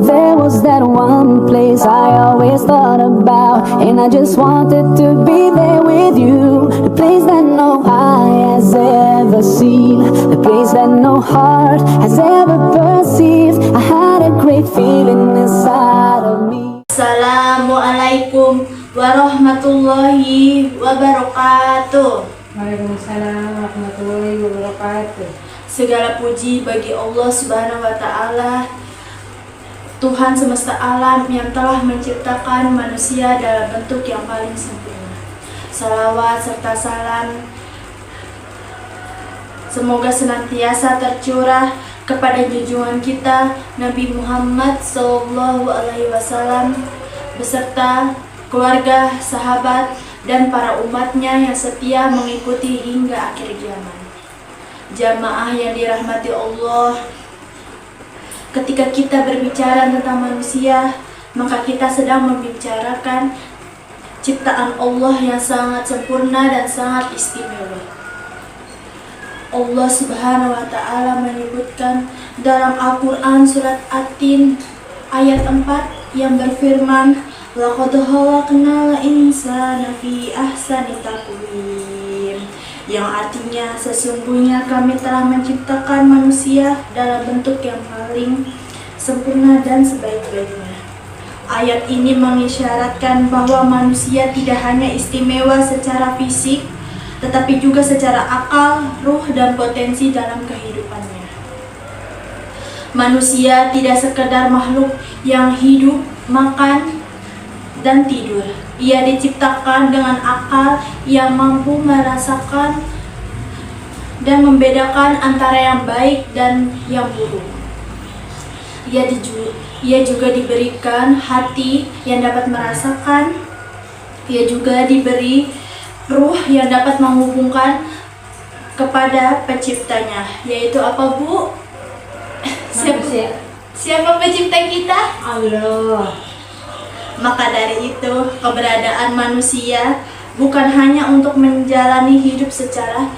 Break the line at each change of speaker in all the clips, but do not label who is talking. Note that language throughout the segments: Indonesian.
There was that one place I always thought about, and I just wanted to be there with you. The place that no eye has ever seen, the place that no heart has ever perceived. I had a great feeling inside of me.
Assalamualaikum warahmatullahi wabarakatuh.
Waalaikumsalam warahmatullahi wabarakatuh.
Segala puji bagi Allah Subhanahu wa Ta'ala, Tuhan semesta alam yang telah menciptakan manusia dalam bentuk yang paling sempurna. Salawat serta salam semoga senantiasa tercurah kepada junjungan kita Nabi Muhammad SAW beserta keluarga, sahabat, dan para umatnya yang setia mengikuti hingga akhir zaman. Jamaah yang dirahmati Allah, ketika kita berbicara tentang manusia, maka kita sedang membicarakan ciptaan Allah yang sangat sempurna dan sangat istimewa. Allah Subhanahu wa Ta'ala menyebutkan dalam Al-Quran surat At-Tin ayat 4 yang berfirman, laqad khalaqnal insana fi ahsani taqwim, yang artinya sesungguhnya kami telah menciptakan manusia dalam bentuk yang paling sempurna dan sebaik-baiknya. Ayat ini mengisyaratkan bahwa manusia tidak hanya istimewa secara fisik, tetapi juga secara akal, ruh, dan potensi dalam kehidupannya. Manusia tidak sekedar makhluk yang hidup, makan, dan tidur. Ia diciptakan dengan akal yang mampu merasakan dan membedakan antara yang baik dan yang buruk. Ia juga diberikan hati yang dapat merasakan. Ia juga diberi ruh yang dapat menghubungkan kepada penciptanya, yaitu apa, Bu? Siapa pencipta kita?
Allah.
Maka dari itu, keberadaan manusia bukan hanya untuk menjalani hidup secara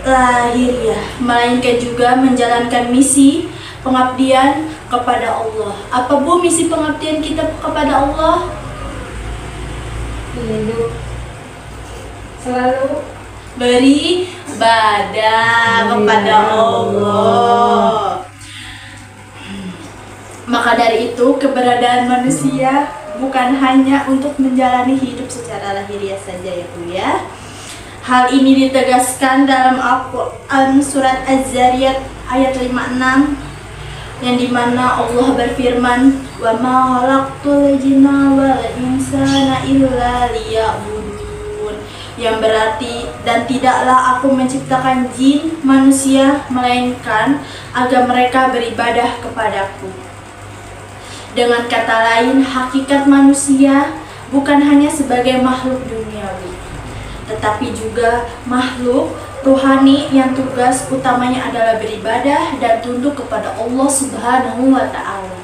lahiriah, melainkan juga menjalankan misi pengabdian kepada Allah. Apa, Bu, misi pengabdian kita kepada Allah?
Hidup selalu
beribadah kepada Allah. Maka dari itu, keberadaan manusia bukan hanya untuk menjalani hidup secara lahiriah saja, ya Bu ya. Hal ini ditegaskan dalam Al-Quran surat Az-Zariyat ayat 56, yang dimana Allah berfirman, wa ma khalaqtul jinna wal insana illa liya'budun, yang berarti, dan tidaklah aku menciptakan jin, manusia, melainkan agar mereka beribadah kepadaku. Dengan kata lain, hakikat manusia bukan hanya sebagai makhluk duniawi, tetapi juga makhluk rohani yang tugas utamanya adalah beribadah dan tunduk kepada Allah Subhanahu wa Ta'ala.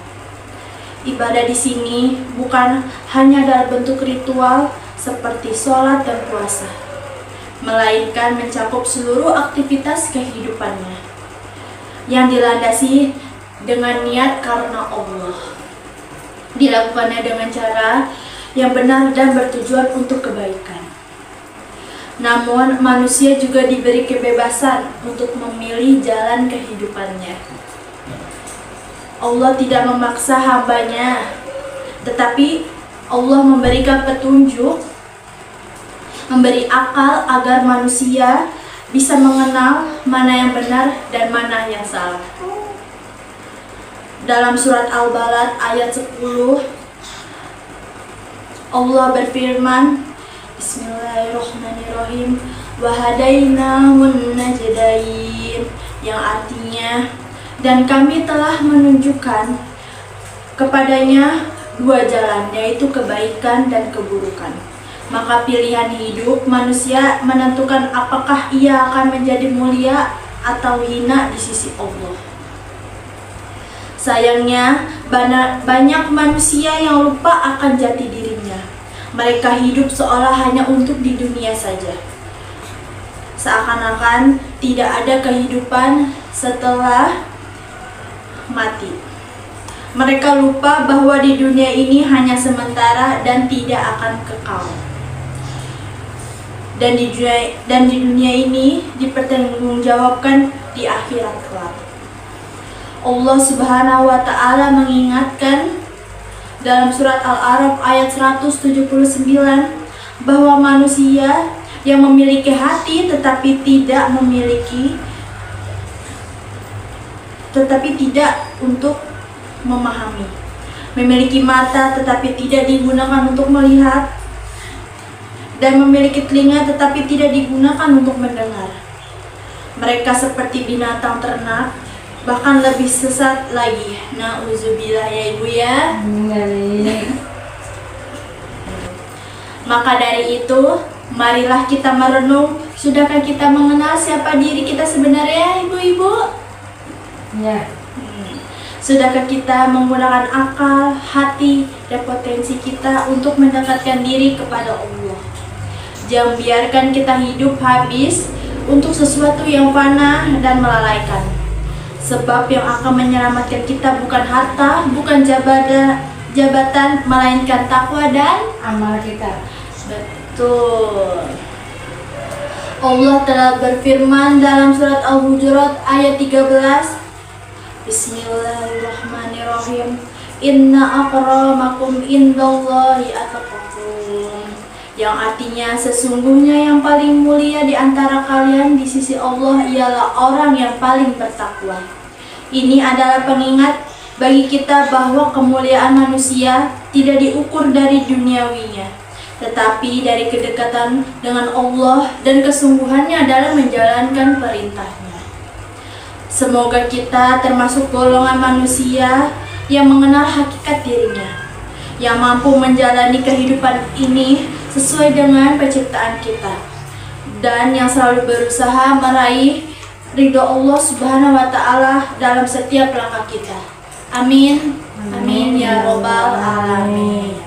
Ibadah di sini bukan hanya dalam bentuk ritual seperti sholat dan puasa, melainkan mencakup seluruh aktivitas kehidupannya yang dilandasi dengan niat karena Allah. Dilakukannya dengan cara yang benar dan bertujuan untuk kebaikan. Namun, manusia juga diberi kebebasan untuk memilih jalan kehidupannya. Allah tidak memaksa hambanya, tetapi Allah memberikan petunjuk, memberi akal agar manusia bisa mengenal mana yang benar dan mana yang salah. Dalam surat Al-Balad ayat 10, Allah berfirman, Bismillahirrahmanirrahim, wa hadainahun najdain, yang artinya, dan kami telah menunjukkan kepadanya dua jalan, yaitu kebaikan dan keburukan. Maka pilihan hidup manusia menentukan apakah ia akan menjadi mulia atau hina di sisi Allah. Sayangnya, banyak manusia yang lupa akan jati dirinya. Mereka hidup seolah hanya untuk di dunia saja. Seakan-akan tidak ada kehidupan setelah mati. Mereka lupa bahwa di dunia ini hanya sementara dan tidak akan kekal. Dan di dunia ini dipertanggungjawabkan di akhirat kelak. Allah Subhanahu wa taala mengingatkan dalam surat Al-A'raf ayat 179 bahwa manusia yang memiliki hati tetapi tidak untuk memahami, memiliki mata tetapi tidak digunakan untuk melihat, dan memiliki telinga tetapi tidak digunakan untuk mendengar. Mereka seperti binatang ternak, bahkan lebih sesat lagi. Nauzubillah ya ibu ya. Maka dari itu, marilah kita merenung, sudahkah kita mengenal siapa diri kita sebenarnya, ibu-ibu?
Ya.
Sudahkah kita menggunakan akal, hati, dan potensi kita untuk mendekatkan diri kepada Allah? Jangan biarkan kita hidup habis untuk sesuatu yang fana dan melalaikan. Sebab yang akan menyelamatkan kita bukan harta, bukan jabatan, melainkan takwa dan
Amal kita.
betul. Allah telah berfirman dalam surat Al-Hujurat ayat 13. Bismillahirrahmanirrahim. Inna akramakum indallahi atqakum. Yang artinya sesungguhnya yang paling mulia di antara kalian di sisi Allah ialah orang yang paling bertakwa. Ini adalah pengingat bagi kita bahwa kemuliaan manusia tidak diukur dari duniawinya, tetapi dari kedekatan dengan Allah dan kesungguhannya dalam menjalankan perintahnya. Semoga kita termasuk golongan manusia yang mengenal hakikat dirinya, yang mampu menjalani kehidupan ini sesuai dengan penciptaan kita, dan yang selalu berusaha meraih ridho Allah Subhanahu wa taala dalam setiap langkah kita. Amin. Amin ya robbal alamin.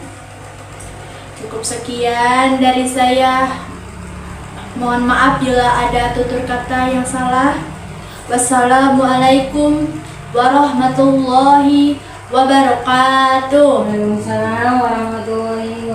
Cukup sekian dari saya. Mohon maaf bila ada tutur kata yang salah. Wassalamualaikum warahmatullahi wabarakatuh.
Waalaikumsalam warahmatullahi